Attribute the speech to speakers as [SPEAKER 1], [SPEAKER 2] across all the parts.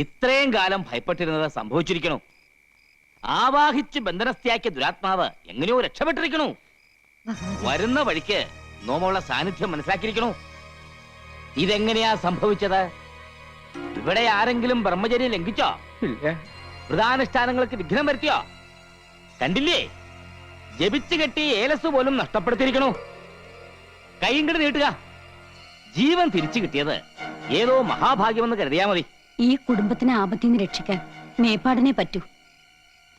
[SPEAKER 1] ഇത്രയും കാലം ഭയപ്പെട്ടിരുന്നത് സംഭവിച്ചിരിക്കണു. ആവാഹിച്ച് ബന്ധനസ്ഥയാക്കിയ ദുരാത്മാവ് എങ്ങനെയോ രക്ഷപ്പെട്ടിരിക്കണു. വരുന്ന വഴിക്ക് നോമുള്ള സാന്നിധ്യം മനസ്സിലാക്കിയിരിക്കണു. ഇതെങ്ങനെയാ സംഭവിച്ചത്? ഇവിടെ ആരെങ്കിലും ബ്രഹ്മചര്യം ലംഘിച്ചോ? പ്രധാനുഷ്ഠാനങ്ങൾക്ക് വിഘ്നം വരുത്തിയോ? കണ്ടില്ലേ, ജപിച്ചു കെട്ടി ഏലസ് പോലും നഷ്ടപ്പെടുത്തിയിരിക്കണു. കൈയിങ്ങട് നീട്ടുക. ജീവൻ തിരിച്ചു കിട്ടിയത് ഏതോ മഹാഭാഗ്യമെന്ന് കരുതിയാ മതി.
[SPEAKER 2] ഈ കുടുംബത്തിനെ ആപത്തിൽ നിന്ന് രക്ഷിക്കാൻ മേപ്പാടിനെ പറ്റൂ.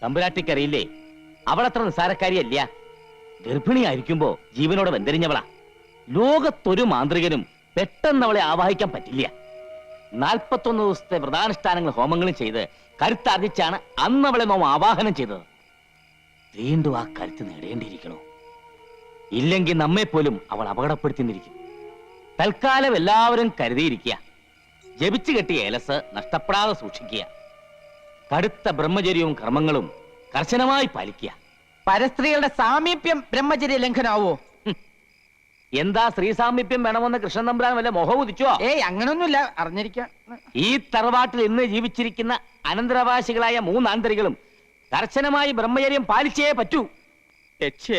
[SPEAKER 1] തമ്പുരാട്ടിക്കറിയില്ലേ, അവളത്ര നിസ്സാരക്കാരിയല്ല. ഗർഭിണിയായിരിക്കുമ്പോ ജീവനോടെ വെന്തരിഞ്ഞവളാ. ലോകത്തൊരു മാന്ത്രികനും പെട്ടെന്ന് അവളെ ആവാഹിക്കാൻ പറ്റില്ല. 41 ദിവസത്തെ വ്രതാനുഷ്ഠാനങ്ങൾ ഹോമങ്ങളും ചെയ്ത് കരുത്താർജിച്ചാണ് അന്ന് അവളെ നാം ആവാഹനം ചെയ്തത്. വീണ്ടും ആ കരുത്ത് നേടേണ്ടിയിരിക്കണോ? ഇല്ലെങ്കിൽ നമ്മെപ്പോലും അവൾ അപകടപ്പെടുത്തിയിരിക്കും. തൽക്കാലം എല്ലാവരും കരുതിയിരിക്കുക. ജപിച്ചു കെട്ടിയ ഏലസ് നഷ്ടപ്പെടാതെ സൂക്ഷിക്കുക. കടുത്ത ബ്രഹ്മചര്യവും കർമ്മങ്ങളും കർശനമായി പാലിക്കുക.
[SPEAKER 3] പരസ്ത്രീകളുടെ സാമീപ്യം ബ്രഹ്മചര്യ ലംഘനാവോ?
[SPEAKER 1] എന്താ സ്ത്രീ സാമീപ്യം വേണമെന്ന് കൃഷ്ണൻ തമ്പുരാൻ വല്ല മോഹം ഉദിച്ചോ?
[SPEAKER 3] അങ്ങനൊന്നുമില്ല, അറിഞ്ഞിരിക്കാം.
[SPEAKER 1] ഈ തറവാട്ടിൽ ഇന്ന് ജീവിച്ചിരിക്കുന്ന അനന്തരാവകാശികളായ 3 ആന്തരികളും കർശനമായി ബ്രഹ്മചര്യം പാലിച്ചേ പറ്റൂ.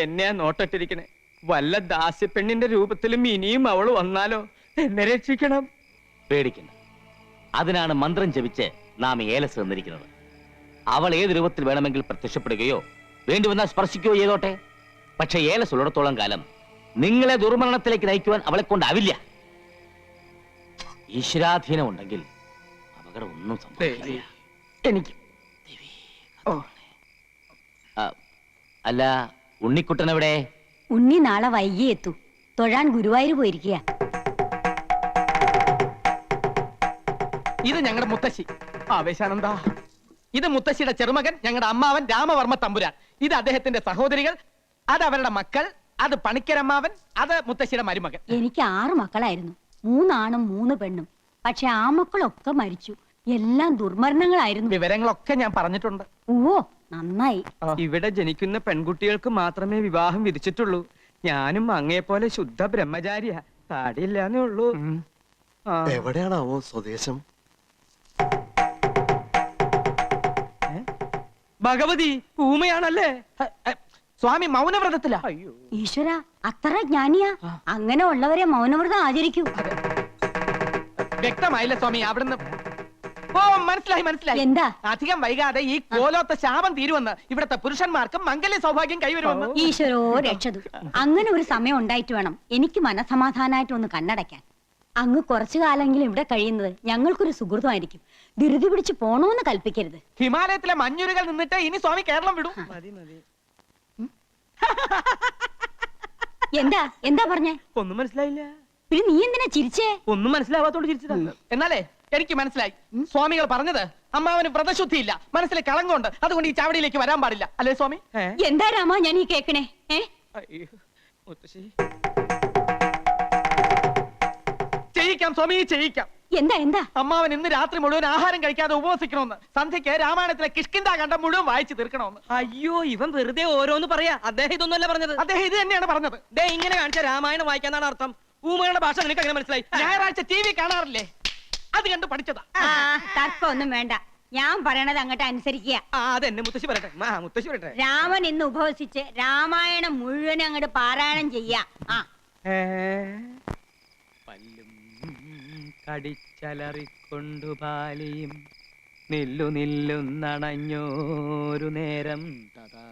[SPEAKER 3] എന്നെയാ നോട്ടിട്ടിരിക്കണേ. വല്ല ദാസ്യപ്പെണ്ണിന്റെ രൂപത്തിലും ഇനിയും അവള് വന്നാലോ? എന്നെ രക്ഷിക്കണം.
[SPEAKER 1] പേടിക്കണം. അതിനാണ് മന്ത്രം ജപിച്ച് നാം ഏലസ് തന്നിരിക്കുന്നത്. അവൾ ഏത് രൂപത്തിൽ വേണമെങ്കിൽ പ്രത്യക്ഷപ്പെടുകയോ വേണ്ടി വന്നാൽ സ്പർശിക്കുകയോ ചെയ്തോട്ടെ. പക്ഷെ ഏലസ് ഉള്ളിടത്തോളം കാലം നിങ്ങളെ ദുർമരണത്തിലേക്ക് നയിക്കുവാൻ അവളെ കൊണ്ടാവില്ല. ഈശ്വരാധീനം ഉണ്ടെങ്കിൽ അപകടം ഒന്നും സംഭവിക്കില്ല.
[SPEAKER 3] എനിക്ക്
[SPEAKER 1] അല്ല, ഉണ്ണിക്കുട്ടൻ എവിടെ?
[SPEAKER 2] ഉണ്ണി നാളെ വൈകി എത്തൂ. തൊഴാൻ ഗുരുവായൂർ പോയിരിക്കുക.
[SPEAKER 3] ഇത് ഞങ്ങളുടെ മുത്തശ്ശി ആവേശാനന്ദ. ഇത് മുത്തശ്ശിയുടെ ചെറുമകൻ, ഞങ്ങളുടെ അമ്മാവൻ രാമവർമ്മ തമ്പുരാൻ. ഇത് അദ്ദേഹത്തിന്റെ സഹോദരികൾ, അത് അവരുടെ മക്കൾ, അത് പണിക്കരമ്മാവൻ, അത് മുത്തശ്ശിയുടെ മരുമകൻ.
[SPEAKER 2] എനിക്ക് 6 മക്കളായിരുന്നു. 3 ആണും 3 പെണ്ണും. പക്ഷെ ആ മക്കളൊക്കെ മരിച്ചു. എല്ലാം ദുർമരണങ്ങളായിരുന്നു.
[SPEAKER 3] വിവരങ്ങളൊക്കെ ഞാൻ പറഞ്ഞിട്ടുണ്ട്.
[SPEAKER 2] ഓ, നന്നായി.
[SPEAKER 3] ഇവിടെ ജനിക്കുന്ന പെൺകുട്ടികൾക്ക് മാത്രമേ വിവാഹം വിധിച്ചിട്ടുള്ളൂ. ഞാനും അങ്ങേപ്പോലെ ശുദ്ധ ബ്രഹ്മചാരിയാ. താടിയില്ലാന്നേ ഉള്ളൂ.
[SPEAKER 4] എവിടെയാണാവോ സ്വദേശം?
[SPEAKER 3] ഭഗവതി ഊമയാണല്ലേ? സ്വാമി മൗനവ്രതത്തിലാ.
[SPEAKER 2] ഈശ്വര, അത്ര ജ്ഞാനിയാ? അങ്ങനെ ഉള്ളവരെ മൗനവ്രതം ആചരിക്കൂ.
[SPEAKER 3] വ്യക്തമായില്ല സ്വാമി. അവിടുന്ന് ഓ, മനസ്സിലായി മനസ്സിലായി.
[SPEAKER 2] എന്താ?
[SPEAKER 3] അധികം വൈകാതെ ഈ കോലോത്ത ശാപം തീരുവെന്ന്, ഇവിടത്തെ പുരുഷന്മാർക്ക് മംഗല്യ സൗഭാഗ്യം കൈവരുമെന്ന്.
[SPEAKER 2] ഈശ്വരോ രക്ഷതു. അങ്ങനെ ഒരു സമയം ഉണ്ടായിട്ട് വേണം എനിക്ക് മനസമാധാനായിട്ട് ഒന്ന് കണ്ണടയ്ക്കാൻ. അങ്ങ് കുറച്ചു കാലെങ്കിലും ഇവിടെ കഴിയുന്നത് ഞങ്ങൾക്കൊരു സുഹൃത്തുമായിരിക്കും. ധൃതി പിടിച്ച് പോണോന്ന് കൽപ്പിക്കരുത്.
[SPEAKER 3] ഹിമാലയത്തിലെ മഞ്ഞുരുകൾ നിന്നിട്ട് ഇനി സ്വാമി കേരളം വിടും.
[SPEAKER 2] എന്താ എന്താ പറഞ്ഞേ?
[SPEAKER 3] ഒന്നും മനസ്സിലായില്ല.
[SPEAKER 2] പിന്നെ നീ എന്തിനാ ചിരിച്ചേ?
[SPEAKER 3] ഒന്നും മനസ്സിലാവാത്തോണ്ട് ചിരിച്ചതാ. എന്നാലേ എനിക്ക് മനസ്സിലായി. സ്വാമികൾ പറഞ്ഞത് അമ്മാവന് വ്രതശുദ്ധിയില്ല, മനസ്സിലെ കളങ്കമുണ്ട്, അതുകൊണ്ട് ഈ ചാവടിയിലേക്ക് വരാൻ പാടില്ല, അല്ലേ സ്വാമി?
[SPEAKER 2] എന്താ രാമ ഞാൻ ഈ കേക്കണേ?
[SPEAKER 3] ചെയ്യിക്കാം സ്വാമി, ചെയ്യിക്കാം.
[SPEAKER 2] എന്താ എന്താ?
[SPEAKER 3] അമ്മാവൻ ഇന്ന് രാത്രി മുഴുവൻ ആഹാരം കഴിക്കാതെ ഉപവസിക്കണമെന്ന്, സന്ധ്യയ്ക്ക് രാമായണത്തിലെ കിഷ്കിന്ധാഖണ്ഡം മുഴുവൻ വായിച്ചു തീർക്കണമെന്ന്.
[SPEAKER 5] അയ്യോ, ഇവൻ വെറുതെ ഓരോന്ന് പറയാ. അദ്ദേഹം ഇതൊന്നുമല്ല പറഞ്ഞത്.
[SPEAKER 3] അദ്ദേഹം ഇത് തന്നെയാണ് പറഞ്ഞത്.
[SPEAKER 5] ഇങ്ങനെ കാണിച്ച രാമായണം വായിക്കാന്നാണ് അർത്ഥം. ഊമയുടെ ഭാഷ നിനക്ക് അങ്ങനെ മനസ്സിലായി?
[SPEAKER 3] ഞായറാഴ്ച TV കാണാറില്ലേ? അത് കണ്ട് പഠിച്ചതാ.
[SPEAKER 2] തർക്കമൊന്നും വേണ്ട. ഞാൻ പറയണത് അങ്ങോട്ട് അനുസരിക്കുക.
[SPEAKER 5] അതെന്നെ മുത്തശ്ശി പറയട്ടെ. മുത്തശ്ശി പറയട്ടെ.
[SPEAKER 2] രാമൻ ഇന്ന് ഉപവസിച്ച് രാമായണം മുഴുവൻ അങ്ങോട്ട് പാരായണം ചെയ്യാ.
[SPEAKER 5] പല്ലും കടിച്ചലറിക്കൊണ്ടു പാലിയും നില്ലു നില്ലുന്നണഞ്ഞോരു നേരം തഥാ.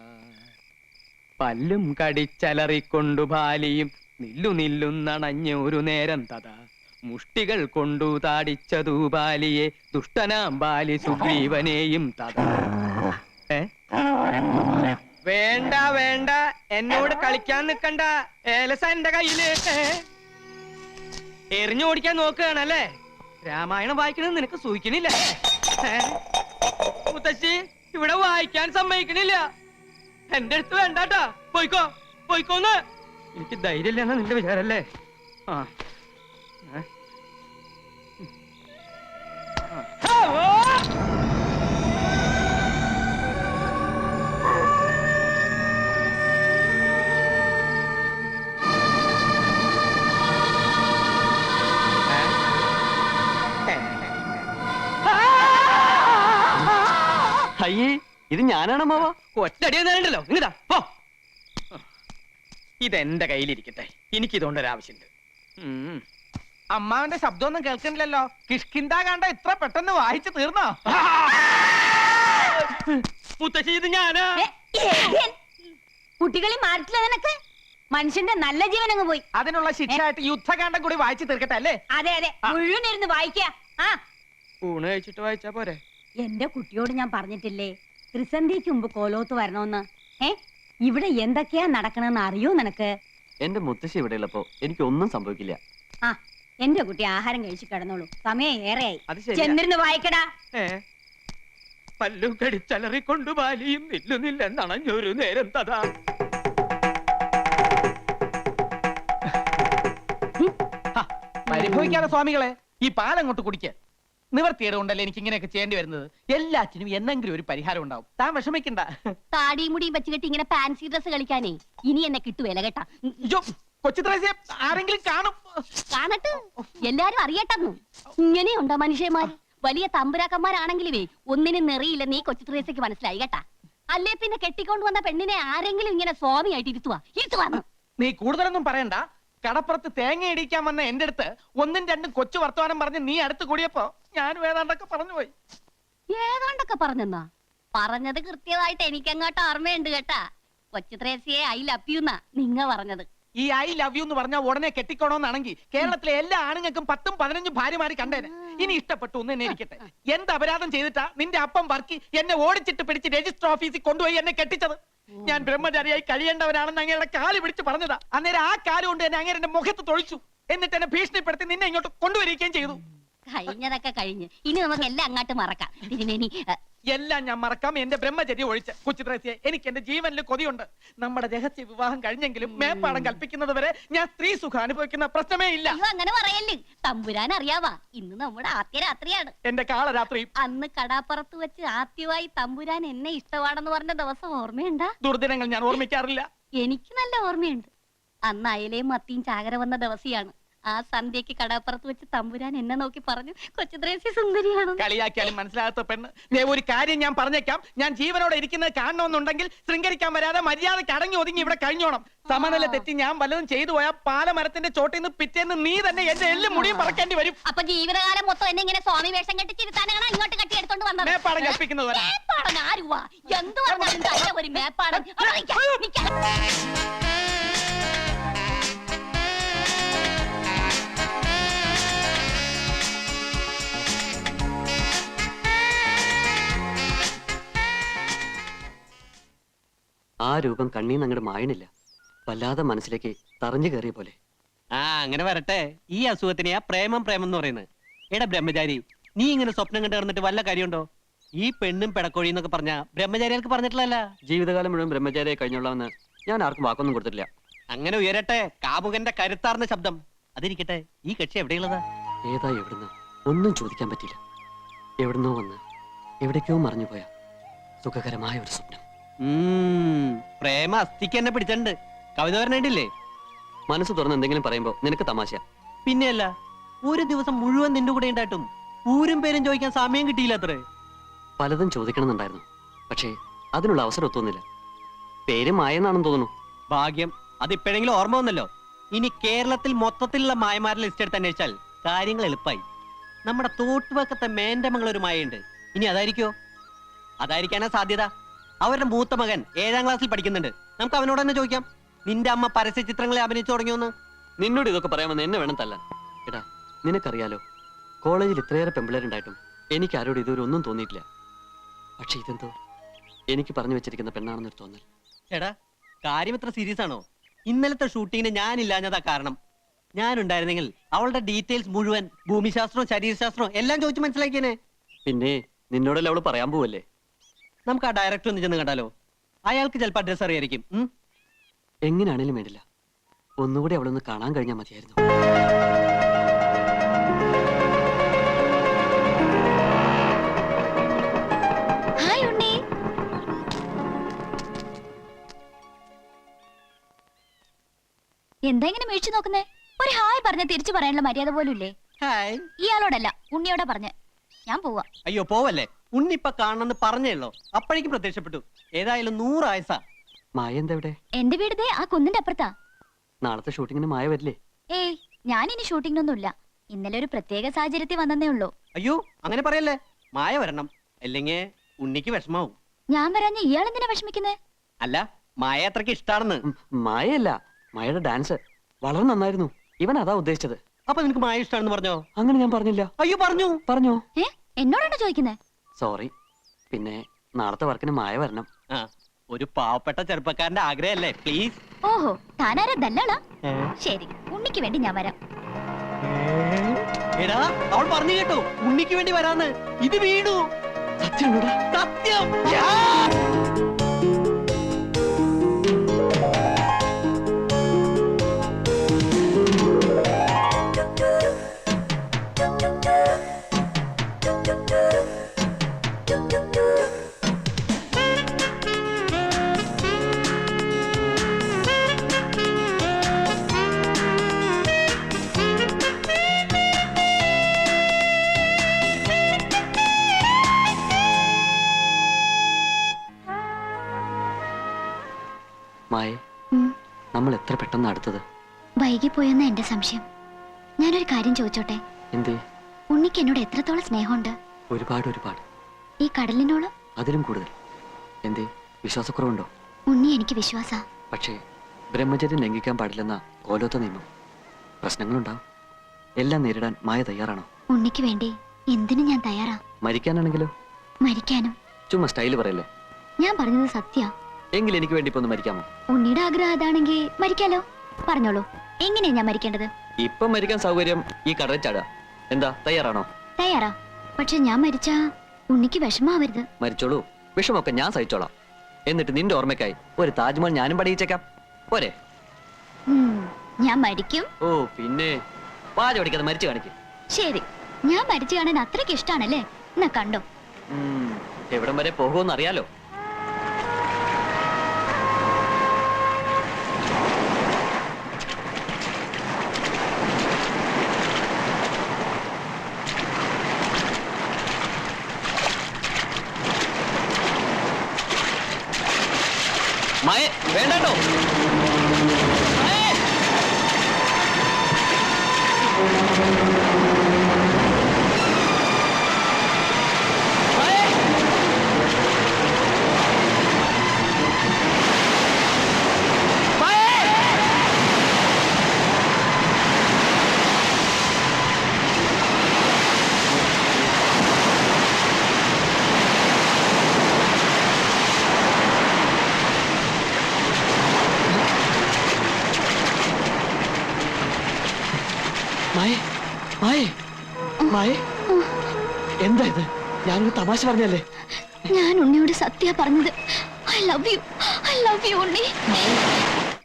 [SPEAKER 5] പല്ലും കടിച്ചലറിക്കൊണ്ടു പാലിയും നില്ലു നില്ലുന്നണഞ്ഞോരു നേരം തഥാ. മുഷ്ടികൾ കൊണ്ടു താടിച്ചതു ബാലിയെ ദുഷ്ടനാം ബാലി സുഗ്രീവനെയും തഥാ. വേണ്ട വേണ്ട, എന്നോട് കളിക്കാൻ നിക്കണ്ട. ഏലസ എന്റെ കയ്യില്. എറിഞ്ഞോടിക്കാൻ നോക്കുകയാണല്ലേ? രാമായണം വായിക്കണമെന്ന് നിനക്ക് സൂഹിക്കണില്ല. മുത്തശ്ശി ഇവിടെ വായിക്കാൻ സമ്മതിക്കണില്ല. എന്റെ അടുത്ത് വേണ്ടാട്ടാ. പോയിക്കോ പോയിക്കോന്ന്. എനിക്ക് ധൈര്യമില്ലെന്നാ നിന്റെ വിചാരല്ലേ? ആ ഏ? ആ. ഓ!
[SPEAKER 6] അയ്യേ, ഇത് ഞാനാണ് മാവ.
[SPEAKER 5] ഒറ്റടി നേരണ്ടല്ലോ, ഇങ്ങടാ പോ. ഇതെന്റെ കയ്യിലിരിക്കട്ടെ, എനിക്ക് ഇതുകൊണ്ടൊരു ആവശ്യമുണ്ട്.
[SPEAKER 3] അമ്മാവന്റെ ശബ്ദമൊന്നും കേൾക്കണില്ലല്ലോ. കിഷ്കിന്താ കണ്ട ഇത്ര പെട്ടെന്ന് വായിച്ചു തീർന്നോ?
[SPEAKER 5] മുത്തശ്ശി, ഇത് ഞാനാ.
[SPEAKER 2] കുട്ടികളെ മാറ്റില്ല നിനക്ക്. മനുഷ്യന്റെ നല്ല ജീവൻ അങ്ങ് പോയി.
[SPEAKER 3] അതിനുള്ള ശിക്ഷയായിട്ട് യുദ്ധകാന്ഡം കൂടി വായിച്ചു തീർക്കട്ടെ അല്ലേ?
[SPEAKER 2] അതെ അതെ, മുഴുവൻ ഇരുന്ന് വായിക്കാ. ആ,
[SPEAKER 5] ഊണ് കഴിച്ചിട്ട് വായിച്ചാ പോരെ?
[SPEAKER 2] എന്റെ കുട്ടിയോട് ഞാൻ പറഞ്ഞിട്ടില്ലേ ത്രിസന്ധിക്ക് മുമ്പ് കോലോത്ത് വരണോന്ന്? ഇവിടെ എന്തൊക്കെയാ നടക്കണെന്ന് അറിയോ നിനക്ക്?
[SPEAKER 6] എന്റെ മുത്തശ്ശി ഇവിടെ ഉള്ളപ്പോ എനിക്കൊന്നും സംഭവിക്കില്ല.
[SPEAKER 2] ആ, എന്റെ കുട്ടി ആഹാരം കഴിച്ചു കിടന്നോളൂ, സമയം ഏറെയായി.
[SPEAKER 5] അത് ശരിയാ.
[SPEAKER 2] ചെന്നിരുന്ന് വായിക്കടാ.
[SPEAKER 5] പല്ലു കടിച്ചലറിക്കൊണ്ടു ബാലിയും നില്ലുന്നില്ലെന്നണഞ്ഞൊരു നേരം തഥാ.
[SPEAKER 3] പരിഭവിക്കാതെ സ്വാമികളെ, ഈ പാലങ്ങോട്ട് കുടിക്ക്. നിവർത്തിയുടെ കൊണ്ടല്ലേ എനിക്ക് ഇങ്ങനെയൊക്കെ ചെയ്യേണ്ടി വരുന്നത്. എല്ലാറ്റിനും എന്നെങ്കിലും ഒരു പരിഹാരം ഉണ്ടാവും. താൻ വിഷമിക്കണ്ട.
[SPEAKER 7] താടിയും മുടിയും വെച്ച് കെട്ടി ഇങ്ങനെ ഫാൻസി ഡ്രസ് കളിക്കാനേ ഇനി എന്നെ കിട്ടുവേല കേട്ടാ.
[SPEAKER 3] കൊച്ചുത്രേസ്യ ആരെങ്കിലും കാണും.
[SPEAKER 7] കാണട്ടെ, എല്ലാരും അറിയട്ടെന്നു. ഇങ്ങനെയുണ്ടോ മനുഷ്യന്മാർ? വലിയ തമ്പുരാക്കന്മാരാണെങ്കിലുവേ ഒന്നിനും നെറിയില്ല. നീ കൊച്ചു ത്രേസ്യക്ക് മനസ്സിലായി കേട്ടാ. അല്ലേ പിന്നെ കെട്ടിക്കൊണ്ട് വന്ന പെണ്ണിനെ ആരെങ്കിലും ഇങ്ങനെ സ്വാമിയായിട്ട് ഇരുത്തുവാന്ന്.
[SPEAKER 3] നീ കൂടുതലൊന്നും പറയണ്ട. കടപ്പുറത്ത് തേങ്ങ ഇടിക്കാൻ വന്ന എന്റെ അടുത്ത് ഒന്നും രണ്ടും കൊച്ചു വർത്തമാനം പറഞ്ഞ് നീ അടുത്ത് കൂടിയപ്പോ ഞാൻ വേദാണ്ടൊക്കെ പറഞ്ഞു പോയി.
[SPEAKER 7] ഏതാണ്ടൊക്കെ പറഞ്ഞെന്നാ? പറഞ്ഞത് കൃത്യമായിട്ട് എനിക്കങ്ങോട്ട് ഓർമ്മയുണ്ട് കേട്ടാ. കൊച്ചു ത്രേസ്യയെ ഐ ലവ് യു എന്നാ നിങ്ങ പറഞ്ഞത്.
[SPEAKER 3] ഈ ഐ ലവ് യു എന്ന് പറഞ്ഞാൽ ഉടനെ കെട്ടിക്കോണോന്നാണെങ്കിൽ കേരളത്തിലെ എല്ലാ ആണുങ്ങൾക്കും 10ഉം 15ഉം ഭാര്യമാര് കണ്ടേനെ. ഇനി ഇഷ്ടപ്പെട്ടു ഒന്ന് എന്നെ ഇരിക്കട്ടെ. എന്ത് അപരാധം ചെയ്തിട്ടാ നിന്റെ അപ്പം വർക്കി എന്നെ ഓടിച്ചിട്ട് പിടിച്ച് രജിസ്റ്റർ ഓഫീസിൽ കൊണ്ടുപോയി എന്നെ കെട്ടിച്ചത്? ഞാൻ ബ്രഹ്മചാരിയായി കഴിയേണ്ടവനാണെന്ന് അങ്ങയുടെ കാല് പിടിച്ച് പറഞ്ഞതാ. അന്നേരം ആ കാല് കൊണ്ട് എന്നെ അങ്ങനെ മുഖത്ത് തൊഴിച്ചു. എന്നിട്ട് എന്നെ ഭീഷണിപ്പെടുത്തി നിന്നെ ഇങ്ങോട്ട് കൊണ്ടുവരികയും ചെയ്തു.
[SPEAKER 7] കഴിഞ്ഞതൊക്കെ കഴിഞ്ഞ് ഇനി നമുക്ക് എല്ലാം അങ്ങോട്ട് മറക്കാം. തിരുമേനി,
[SPEAKER 3] എല്ലാം ഞാൻ മറക്കാം, എന്റെ ബ്രഹ്മചര്യ ഒഴിച്ച്. കൊച്ചുത്രേസ്യെ, എനിക്ക് എന്റെ ജീവനിൽ കൊതിയുണ്ട്. നമ്മുടെ രഹസ്യ വിവാഹം കഴിഞ്ഞെങ്കിലും മേപ്പാടം കൽപ്പിക്കുന്നത് വരെ ഞാൻ സ്ത്രീ സുഖം അനുഭവിക്കുന്ന പ്രശ്നമേ ഇല്ല.
[SPEAKER 7] അയ്യോ അങ്ങനെ പറയല്ലേ. തമ്പുരാൻ അറിയാവാ, ഇന്ന് നമ്മുടെ ആദ്യ രാത്രിയാണ്.
[SPEAKER 3] എന്റെ കാളരാത്രി
[SPEAKER 7] അന്ന് കടാപ്പുറത്ത് വെച്ച് ആദ്യമായി തമ്പുരാൻ എന്നെ ഇഷ്ടമാണെന്ന് പറഞ്ഞ ദിവസം ഓർമ്മയുണ്ടാ?
[SPEAKER 3] ദുർദിനങ്ങൾ ഞാൻ ഓർമ്മിക്കാറില്ല.
[SPEAKER 7] എനിക്ക് നല്ല ഓർമ്മയുണ്ട്. അന്ന് അയലയും മത്തിയും ചാകര വന്ന ദിവസിയാണ്. ആ സന്ധ്യക്ക് കടാപ്പുറത്ത് വെച്ച് തമ്പുരാൻ എന്നെ നോക്കി പറഞ്ഞു, കൊച്ചു ത്രേസ്യ സുന്ദരിയാണ്.
[SPEAKER 3] കളിയാക്കിയാലും മനസ്സിലാകാത്ത പെണ്ണ്. ഒരു കാര്യം ഞാൻ പറഞ്ഞേക്കാം. ഞാൻ ജീവനോടെ ഇരിക്കുന്നത് കാണണമെന്നുണ്ടെങ്കിൽ ശൃംഗരിക്കാൻ വരാതെ മര്യാദയ്ക്ക് അടങ്ങി ഒതുങ്ങി ഇവിടെ കഴിഞ്ഞോണം. സമനില തെറ്റി ഞാൻ വല്ലതും ചെയ്തു പോയാൽ പാലമരത്തിന്റെ ചോട്ടിൽ നിന്ന് പിറ്റേന്ന് നീ തന്നെ എന്റെ എല്ലും മുടിയും പറക്കേണ്ടി വരും.
[SPEAKER 7] അപ്പൊ ജീവിതകാലം മൊത്തം എന്നെ ഇങ്ങനെ സ്വാമി വേഷം കെട്ടി ചിരുത്താനാണ് ഇങ്ങോട്ട് കെട്ടി എടുത്തോണ്ട് വന്നത്.
[SPEAKER 3] മേപ്പാടം കൽപ്പിക്കുന്നത് വരെ.
[SPEAKER 7] മേപ്പാടൻ ആരുവാ? എന്ത് പറഞ്ഞാലും തന്നെ ഒരു മേപ്പാടൻ.
[SPEAKER 6] ആ രൂപം കണ്ണീന്ന് അങ്ങോട്ട് മായണില്ല. വല്ലാതെ മനസ്സിലേക്ക് തറഞ്ഞു കയറിയ പോലെ.
[SPEAKER 8] ആ അങ്ങനെ വരട്ടെ. ഈ അസുഖത്തിനെയാ പ്രേമം പ്രേമം എന്ന് പറയുന്നത്. എടാ ബ്രഹ്മചാരി, നീ ഇങ്ങനെ സ്വപ്നം കണ്ടു കിടന്നിട്ട് വല്ല കാര്യമുണ്ടോ? ഈ പെണ്ണും പിടക്കോഴി എന്നൊക്കെ പറഞ്ഞ ബ്രഹ്മചാരികൾക്ക് പറഞ്ഞിട്ടില്ലല്ല.
[SPEAKER 6] ജീവിതകാലം മുഴുവൻ ബ്രഹ്മചാരിയെ കഴിഞ്ഞോളാമെന്ന് ഞാൻ ആർക്കും വാക്കൊന്നും കൊടുത്തിട്ടില്ല.
[SPEAKER 8] അങ്ങനെ ഉയരട്ടെ കാമുകന്റെ കരുത്താർന്ന ശബ്ദം. അതിരിക്കട്ടെ, ഈ കക്ഷി എവിടെയുള്ളതാ?
[SPEAKER 6] ഏതാ എവിടുന്ന് ഒന്നും ചോദിക്കാൻ പറ്റില്ല. എവിടുന്നോ വന്ന് എവിടേക്കോ മറിഞ്ഞു പോയ സുഖകരമായ ഒരു സ്വപ്നം.
[SPEAKER 8] പ്രേമ അസ്ഥിക്ക് എന്നെ പിടിച്ചിട്ടുണ്ട്. കവിത പറഞ്ഞിട്ടില്ലേ?
[SPEAKER 6] മനസ്സ് തുറന്ന് എന്തെങ്കിലും പറയുമ്പോ നിനക്ക് തമാശ.
[SPEAKER 8] പിന്നെയല്ല, ഒരു ദിവസം മുഴുവൻ നിന്റെ കൂടെ ഉണ്ടായിട്ടും ഊരും പേരും ചോദിക്കാൻ സമയം കിട്ടിയില്ല അത്രേ.
[SPEAKER 6] പലതും ചോദിക്കണമെന്നുണ്ടായിരുന്നു, പക്ഷേ അതിനുള്ള അവസരം ഒത്തുവന്നില്ല. പേര് മായെന്നാണെന്ന് തോന്നുന്നു.
[SPEAKER 8] ഭാഗ്യം, അതിപ്പോഴെങ്കിലും ഓർമ്മ വന്നല്ലോ. ഇനി കേരളത്തിൽ മൊത്തത്തിലുള്ള മായമാരുടെ ലിസ്റ്റ് എടുത്ത് അന്വേഷിച്ചാൽ കാര്യങ്ങൾ എളുപ്പമായി. നമ്മുടെ തോട്ടുവക്കത്തെ മേന്റെ മകളൊരു മായയുണ്ട്. ഇനി അതായിരിക്കോ? അതായിരിക്കാനാ സാധ്യത. അവരുടെ മൂത്ത മകൻ 7ാം ക്ലാസ്സിൽ പഠിക്കുന്നുണ്ട്. നമുക്ക് അവനോട് തന്നെ ചോദിക്കാം, നിന്റെ അമ്മ പരസ്യ ചിത്രങ്ങളെ അഭിനയിച്ചു തുടങ്ങിയോന്ന്.
[SPEAKER 6] നിന്നോട് ഇതൊക്കെ പറയാമെന്ന് എന്നെ വേണം തല്ലാൻ. എടാ, നിനക്കറിയാലോ, കോളേജിൽ ഇത്രയേറെ പെമ്പിളരുണ്ടായിട്ടും എനിക്ക് ആരോട് ഇതുവരെ ഒന്നും തോന്നിയിട്ടില്ല. പക്ഷെ ഇതെന്തോ എനിക്ക് പറഞ്ഞു വെച്ചിരിക്കുന്ന പെണ്ണാണെന്നൊരു തോന്നൽ.
[SPEAKER 8] എടാ, കാര്യം ഇത്ര സീരിയസ് ആണോ? ഇന്നലത്തെ ഷൂട്ടിങ്ങിന് ഞാനില്ലാഞ്ഞതാ കാരണം. ഞാനുണ്ടായിരുന്നെങ്കിൽ അവളുടെ ഡീറ്റെയിൽസ് മുഴുവൻ, ഭൂമിശാസ്ത്രവും ശരീരശാസ്ത്രവും എല്ലാം ചോദിച്ചു മനസ്സിലാക്കിയേനെ.
[SPEAKER 6] പിന്നെ നിന്നോടല്ലേ അവള് പറയാൻ പോവല്ലേ?
[SPEAKER 8] നമുക്ക് ആ ഡയറക്ടർ ഒന്ന് ചെന്ന് കണ്ടാലോ? അയാൾക്ക് ചിലപ്പോൾ അഡ്രസ് അറിയായിരിക്കും.
[SPEAKER 6] എങ്ങനെയാണേലും വേണ്ടില്ല, ഒന്നുകൂടി അവളൊന്ന് കാണാൻ കഴിഞ്ഞാൽ മതിയായിരുന്നു.
[SPEAKER 7] ഹായ് ഉണ്ണി. എന്താ ഇങ്ങനെ മേടിച്ചു നോക്കുന്നേ? ഒരു ഹായ് പറഞ്ഞ തിരിച്ചു പറയാനുള്ള മര്യാദ പോലും ഇല്ലേ?
[SPEAKER 8] ഹായ്.
[SPEAKER 7] ഇയാളോടല്ല, ഉണ്ണിയോടെ പറഞ്ഞ്. ഞാൻ പോവാ.
[SPEAKER 8] അയ്യോ പോവല്ലേ, ഉണ്ണിപ്പ കാണണമെന്ന് പറഞ്ഞേള്ളോ, അപ്പോഴേക്കും പ്രത്യക്ഷപ്പെട്ടു. ഏതായാലും 100 ആയസാ.
[SPEAKER 6] മായ എന്താ ഇവിടെ?
[SPEAKER 7] എന്റെ വീട് ദേ ആ കുന്നിന്റെ അപ്പുറത്താ.
[SPEAKER 6] നാളത്തെ ഷൂട്ടിങ്ങിന് മായ വരില്ലേ?
[SPEAKER 7] ഏയ്, ഞാനിനി ഷൂട്ടിങ്ങിനൊന്നുമില്ല. ഇന്നലെ ഒരു പ്രത്യേക സാഹചര്യത്തിൽ വന്നേ ഉള്ളൂ.
[SPEAKER 8] അയ്യോ അങ്ങനെ പറയല്ലേ, മായ വരണം, അല്ലെങ്കിൽ ഉണ്ണിക്ക് വിഷമാവും.
[SPEAKER 7] ഞാൻ വരാഞ്ഞ ഇയാൾ എന്തിനാ വിഷമിക്കുന്നേ?
[SPEAKER 8] അല്ല, മായ അത്രക്ക് ഇഷ്ടാണെന്ന്.
[SPEAKER 6] മായയല്ല, മായയുടെ ഡാൻസ് വളരെ നന്നായിരുന്നു. ഇവൻ അതാ ഉദ്ദേശിച്ചത്.
[SPEAKER 8] അപ്പൊ നിനക്ക് മായ ഇഷ്ടാണെന്ന് പറഞ്ഞോ?
[SPEAKER 6] അങ്ങനെ ഞാൻ പറഞ്ഞില്ല.
[SPEAKER 8] അയ്യോ പറഞ്ഞു.
[SPEAKER 6] പറഞ്ഞോ?
[SPEAKER 7] ഏ, എന്നോടാണോ ചോദിക്കുന്നേ?
[SPEAKER 6] സോറി. പിന്നെ നാളത്തെ വർക്കിന് മായ വരണം.
[SPEAKER 8] ആ, ഒരു പാവപ്പെട്ട ചെറുപ്പക്കാരന്റെ ആഗ്രഹല്ലേ, പ്ലീസ്.
[SPEAKER 7] ഓഹോ, താനാരാ ദല്ലാളാ? ശരി, ഉണ്ണിക്ക് വേണ്ടി ഞാൻ വരാം.
[SPEAKER 8] എടാ, അവൾ പറഞ്ഞു കേട്ടോ, ഉണ്ണിക്ക് വേണ്ടി വരാന്ന്. ഇത് വീണു.
[SPEAKER 6] സത്യം
[SPEAKER 8] സത്യം.
[SPEAKER 6] മായേ, നമ്മൾ എത്ര പെട്ടെന്ന് അടുത്തത്.
[SPEAKER 7] വൈകിപ്പോയെന്ന എന്റെ സംശയം. ഞാനൊരു കാര്യം ചോദിച്ചോട്ടെ?
[SPEAKER 6] എന്തേ?
[SPEAKER 7] ഉണ്ണിക്ക് എന്നോട് എത്രത്തോളം സ്നേഹമുണ്ട്?
[SPEAKER 6] ഒരുപാട് ഒരുപാട്.
[SPEAKER 7] ഈ കടലിനോളം?
[SPEAKER 6] അതിലും കൂടുതൽ. എന്തേ, വിശ്വാസക്കുറവുണ്ടോ?
[SPEAKER 7] ഉണ്ണി എനിക്ക് വിശ്വാസ.
[SPEAKER 6] പക്ഷേ ബ്രഹ്മചര്യം ലംഘിക്കാൻ പാടില്ലെന്ന ഓലോത്ത നിയമം. പ്രശ്നങ്ങളുണ്ടാവും. എല്ലാം നേരിടാൻ മായ തയ്യാറാണോ?
[SPEAKER 7] ഉണ്ണിക്ക് വേണ്ടി എന്തിനും ഞാൻ തയ്യാറാ.
[SPEAKER 6] മരിക്കാനാണെങ്കിലോ?
[SPEAKER 7] മരിക്കാനും.
[SPEAKER 6] ചുമ്മാ സ്റ്റൈല് പറയല്ലേ.
[SPEAKER 7] ഞാൻ പറഞ്ഞത് സത്യ.
[SPEAKER 6] എങ്കിൽ എനിക്ക് വേണ്ടി ഇപ്പൊ ഒന്ന് മരിക്കാമോ?
[SPEAKER 7] ഉണ്ണിയുടെ ആഗ്രഹം അതാണെങ്കിൽ മരിക്കാലോ. പറഞ്ഞോളൂ, എങ്ങനെയാ ഞാൻ മരിക്കേണ്ടത്?
[SPEAKER 6] ഇപ്പം മരിക്കാൻ സൗകര്യം ഈ കടലിൽ ചാടുക. എന്താ, തയ്യാറാണോ?
[SPEAKER 7] തയ്യാറാ. പക്ഷെ ഞാൻ മരിച്ചാ ഉണ്ണിക്ക് വിഷമാവരുത്.
[SPEAKER 6] മരിച്ചോളൂ, വിഷമൊക്കെ ഞാൻ സഹിച്ചോളാം. എന്നിട്ട് നിന്റെ ഓർമ്മയ്ക്കായി ഒരു താജ്മഹൽ ഞാനും പണിയിച്ചേക്കാം. പോരെ?
[SPEAKER 7] ഞാൻ മരിക്കും.
[SPEAKER 6] ഓ പിന്നെ, വാച പഠിക്കാതെ മരിച്ചു കാണിക്കും.
[SPEAKER 7] ശരി, ഞാൻ മരിച്ചു കാണാൻ അത്രയ്ക്ക് ഇഷ്ടാണല്ലേ? എന്നാ കണ്ടോ.
[SPEAKER 6] എവിടം വരെ പോകുമെന്ന് അറിയാലോ. മായ, വേണ്ടോ? മായേ, മായേ, മായേ, എന്താ ഇത്? ഞാനൊരു തമാശ പറഞ്ഞല്ലേ.
[SPEAKER 7] ഞാൻ ഉണ്ണിയോട് സത്യ പറഞ്ഞത്. I love you, I love you Unni.